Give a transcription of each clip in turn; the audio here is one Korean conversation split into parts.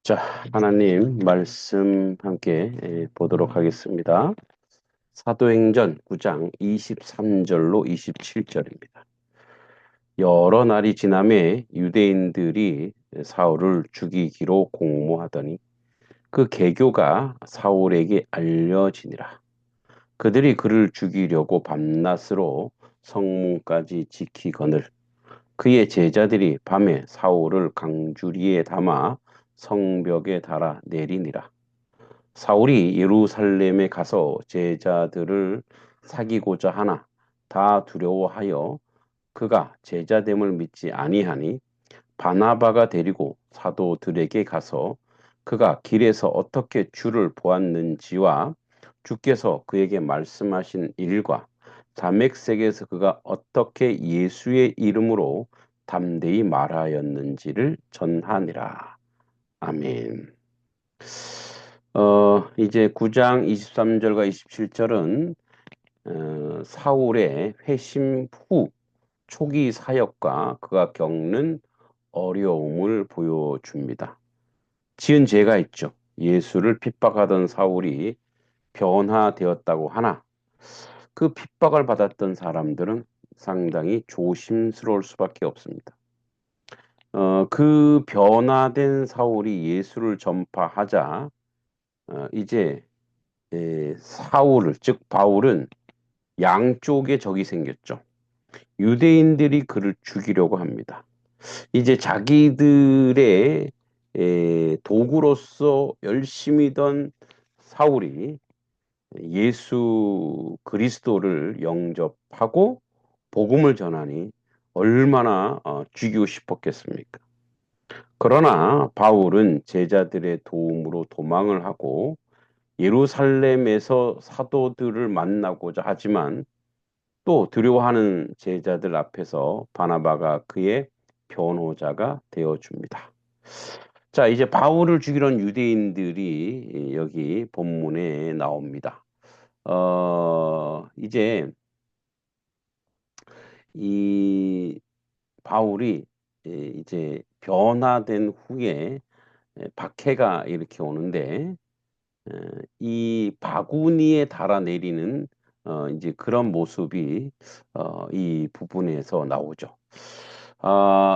자, 하나님 말씀 함께 보도록 하겠습니다. 사도행전 9장 23절로 27절입니다. 여러 날이 지남에 유대인들이 사울을 죽이기로 공모하더니 그 계교가 사울에게 알려지니라. 그들이 그를 죽이려고 밤낮으로 성문까지 지키거늘 그의 제자들이 밤에 사울을 강주리에 담아 성벽에 달아 내리니라. 사울이 예루살렘에 가서 제자들을 사귀고자 하나 다 두려워하여 그가 제자됨을 믿지 아니하니 바나바가 데리고 사도들에게 가서 그가 길에서 어떻게 주를 보았는지와 주께서 그에게 말씀하신 일과 담메색에서 그가 어떻게 예수의 이름으로 담대히 말하였는지를 전하니라. 아멘. 이제 9장 23절과 27절은 사울의 회심 후 초기 사역과 그가 겪는 어려움을 보여줍니다. 지은 죄가 있죠. 예수를 핍박하던 사울이 변화되었다고 하나 그 핍박을 받았던 사람들은 상당히 조심스러울 수밖에 없습니다. 그 변화된 사울이 예수를 전파하자 이제 사울을 즉 바울은 양쪽에 적이 생겼죠. 유대인들이 그를 죽이려고 합니다. 이제 자기들의 도구로서 열심히던 사울이 예수 그리스도를 영접하고 복음을 전하니 얼마나 죽이고 싶었겠습니까? 그러나 바울은 제자들의 도움으로 도망을 하고 예루살렘에서 사도들을 만나고자 하지만 또 두려워하는 제자들 앞에서 바나바가 그의 변호자가 되어 줍니다. 자, 이제 바울을 죽이려는 유대인들이 여기 본문에 나옵니다. 이제 이 바울이 이제 변화된 후에 박해가 이렇게 오는데 이 바구니에 달아내리는 이제 그런 모습이 이 부분에서 나오죠.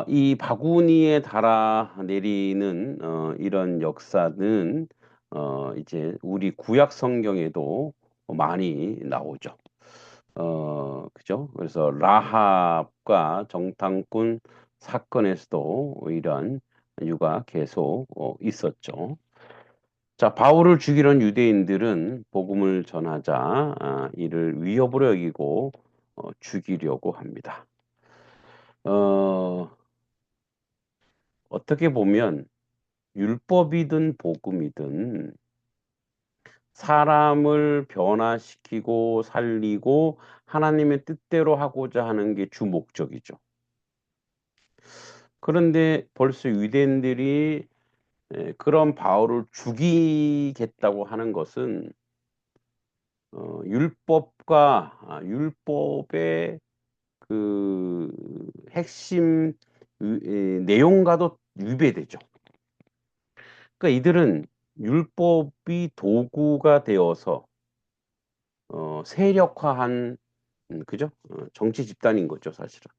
이 바구니에 달아내리는 이런 역사는 이제 우리 구약 성경에도 많이 나오죠. 그죠? 그래서 라합과 정탐꾼 사건에서도 이런 이유가 계속 있었죠. 자, 바울을 죽이려는 유대인들은 복음을 전하자 이를 위협으로 여기고 죽이려고 합니다. 어, 어떻게 보면 율법이든 복음이든 사람을 변화시키고 살리고 하나님의 뜻대로 하고자 하는 게 주 목적이죠. 그런데 벌써 유대인들이 그런 바울을 죽이겠다고 하는 것은 율법의 그 핵심 내용과도 위배되죠. 그러니까 이들은 율법이 도구가 되어서 세력화한 그죠? 정치 집단인 거죠, 사실은.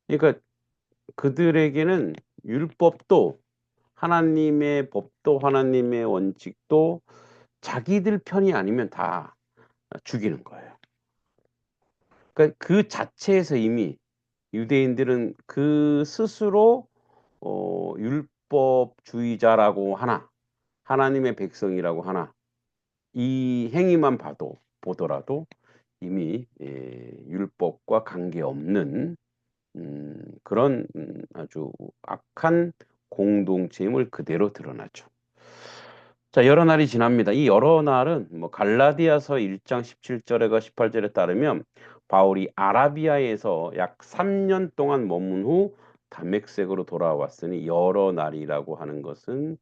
그러니까 그들에게는 율법도 하나님의 법도 하나님의 원칙도 자기들 편이 아니면 다 죽이는 거예요. 그러니까 그 자체에서 이미 유대인들은 그 스스로 율법주의자라고 하나, 하나님의 백성이라고 하나, 이 행위만 보더라도 이미 율법과 관계없는 그런 아주 악한 공동체임을 그대로 드러나죠. 자, 여러 날이 지납니다. 이 여러 날은 뭐 갈라디아서 1장 17절에가 18절에 따르면 바울이 아라비아에서 약 3년 동안 머문 후 다메섹으로 돌아왔으니 여러 날이라고 하는 것은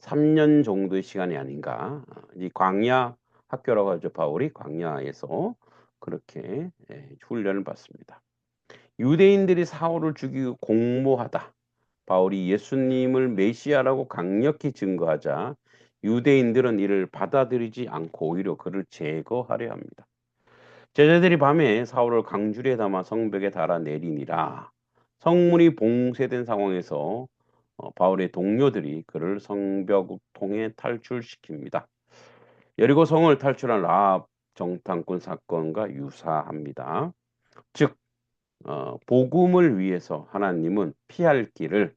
3년 정도의 시간이 아닌가. 이 광야 학교라고 하죠. 바울이 광야에서 그렇게 훈련을 받습니다. 유대인들이 사울을 죽이고 공모하다. 바울이 예수님을 메시아라고 강력히 증거하자 유대인들은 이를 받아들이지 않고 오히려 그를 제거하려 합니다. 제자들이 밤에 사울을 강줄에 담아 성벽에 달아 내리니라. 성문이 봉쇄된 상황에서 바울의 동료들이 그를 성벽 통해 탈출시킵니다. 여리고 성을 탈출한 라합 정탐꾼 사건과 유사합니다. 즉 복음을 위해서 하나님은 피할 길을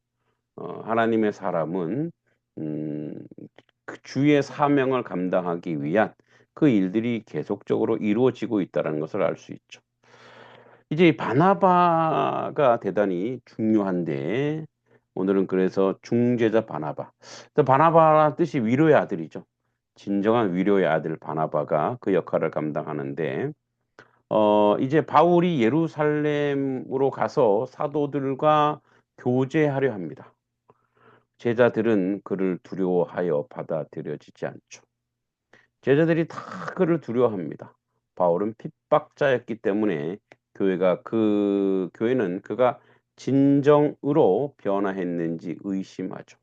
하나님의 사람은 음, 그 주의 사명을 감당하기 위한 그 일들이 계속적으로 이루어지고 있다는 것을 알 수 있죠. 이제 이 바나바가 대단히 중요한데 오늘은 그래서 중재자 바나바. 바나바란 뜻이 위로의 아들이죠. 진정한 위로의 아들 바나바가 그 역할을 감당하는데 이제 바울이 예루살렘으로 가서 사도들과 교제하려 합니다. 제자들은 그를 두려워하여 받아들여지지 않죠. 제자들이 다 그를 두려워합니다. 바울은 핍박자였기 때문에 교회는 그가 진정으로 변화했는지 의심하죠.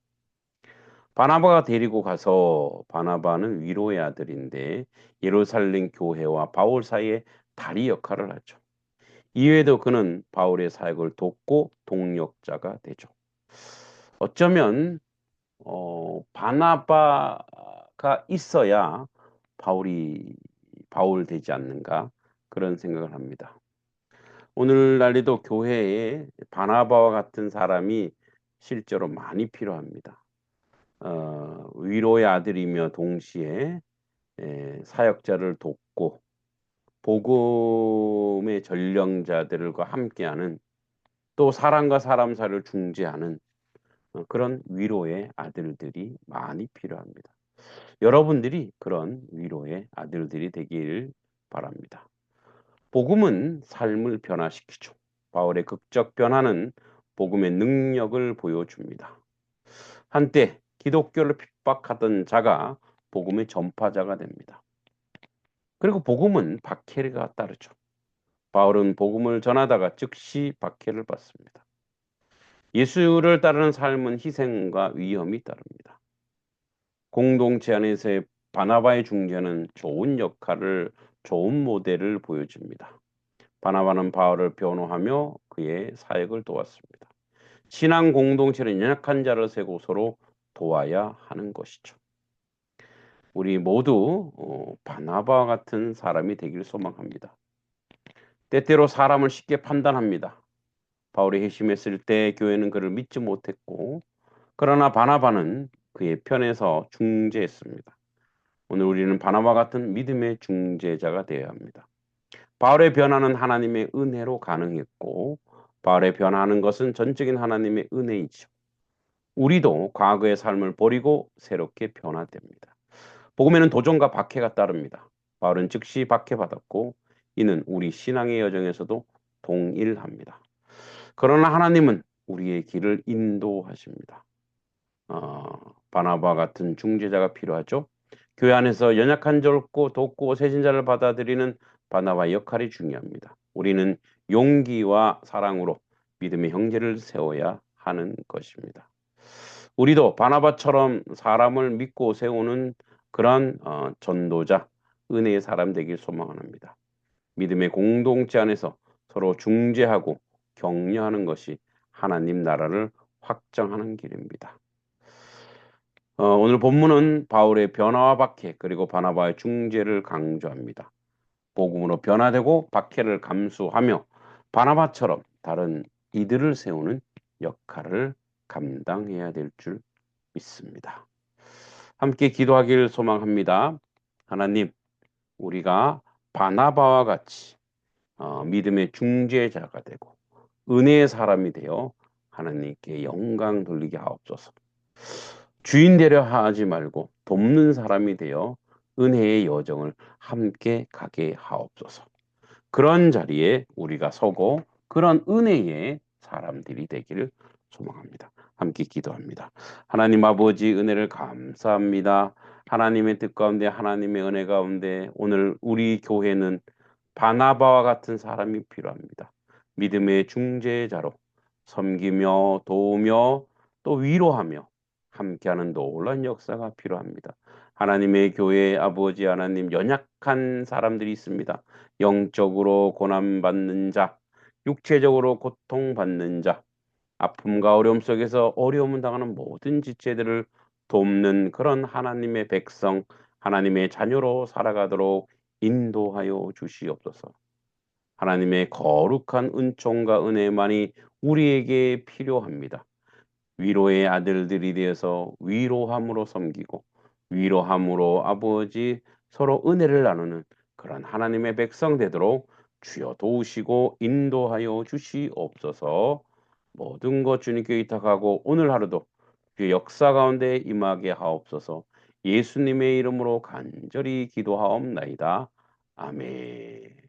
바나바가 데리고 가서 바나바는 위로의 아들인데 예루살렘 교회와 바울 사이에 다리 역할을 하죠. 이외에도 그는 바울의 사역을 돕고 동력자가 되죠. 어쩌면 바나바가 있어야 바울이 바울 되지 않는가 그런 생각을 합니다. 오늘날에도 교회에 바나바와 같은 사람이 실제로 많이 필요합니다. 위로의 아들이며 동시에 사역자를 돕고 복음의 전령자들과 함께하는 또 사람과 사람 사이를 중재하는 그런 위로의 아들들이 많이 필요합니다. 여러분들이 그런 위로의 아들들이 되길 바랍니다. 복음은 삶을 변화시키죠. 바울의 극적 변화는 복음의 능력을 보여줍니다. 한때 기독교를 핍박하던 자가 복음의 전파자가 됩니다. 그리고 복음은 박해가 따르죠. 바울은 복음을 전하다가 즉시 박해를 받습니다. 예수를 따르는 삶은 희생과 위험이 따릅니다. 공동체 안에서의 바나바의 중재는 좋은 모델을 보여줍니다. 바나바는 바울을 변호하며 그의 사역을 도왔습니다. 신앙 공동체는 연약한 자를 세고 서로 도와야 하는 것이죠. 우리 모두 바나바와 같은 사람이 되길 소망합니다. 때때로 사람을 쉽게 판단합니다. 바울이 회심했을 때 교회는 그를 믿지 못했고 그러나 바나바는 그의 편에서 중재했습니다. 오늘 우리는 바나바 같은 믿음의 중재자가 되어야 합니다. 바울의 변화는 하나님의 은혜로 가능했고 바울의 변화하는 것은 전적인 하나님의 은혜이죠. 우리도 과거의 삶을 버리고 새롭게 변화됩니다. 복음에는 도전과 박해가 따릅니다. 바울은 즉시 박해받았고 이는 우리 신앙의 여정에서도 동일합니다. 그러나 하나님은 우리의 길을 인도하십니다. 바나바 같은 중재자가 필요하죠. 교회 안에서 연약한 자 돕고 세신자를 받아들이는 바나바 역할이 중요합니다. 우리는 용기와 사랑으로 믿음의 형제를 세워야 하는 것입니다. 우리도 바나바처럼 사람을 믿고 세우는 그런 전도자, 은혜의 사람 되길 소망합니다. 믿음의 공동체 안에서 서로 중재하고 격려하는 것이 하나님 나라를 확장하는 길입니다. 오늘 본문은 바울의 변화와 박해 그리고 바나바의 중재를 강조합니다. 복음으로 변화되고 박해를 감수하며 바나바처럼 다른 이들을 세우는 역할을 감당해야 될 줄 믿습니다. 함께 기도하기를 소망합니다. 하나님, 우리가 바나바와 같이 믿음의 중재자가 되고 은혜의 사람이 되어 하나님께 영광 돌리게 하옵소서. 주인 되려 하지 말고 돕는 사람이 되어 은혜의 여정을 함께 가게 하옵소서. 그런 자리에 우리가 서고 그런 은혜의 사람들이 되기를 소망합니다. 함께 기도합니다. 하나님 아버지 은혜를 감사합니다. 하나님의 뜻 가운데 하나님의 은혜 가운데 오늘 우리 교회는 바나바와 같은 사람이 필요합니다. 믿음의 중재자로 섬기며 도우며 또 위로하며 함께하는 놀라운 역사가 필요합니다. 하나님의 교회 아버지 하나님, 연약한 사람들이 있습니다. 영적으로 고난받는 자, 육체적으로 고통받는 자, 아픔과 어려움 속에서 어려움을 당하는 모든 지체들을 돕는 그런 하나님의 백성, 하나님의 자녀로 살아가도록 인도하여 주시옵소서. 하나님의 거룩한 은총과 은혜만이 우리에게 필요합니다. 위로의 아들들이 되어서 위로함으로 섬기고 위로함으로 아버지 서로 은혜를 나누는 그런 하나님의 백성 되도록 주여 도우시고 인도하여 주시옵소서. 모든 것 주님께 의탁하고 오늘 하루도 그 역사 가운데 임하게 하옵소서. 예수님의 이름으로 간절히 기도하옵나이다. 아멘.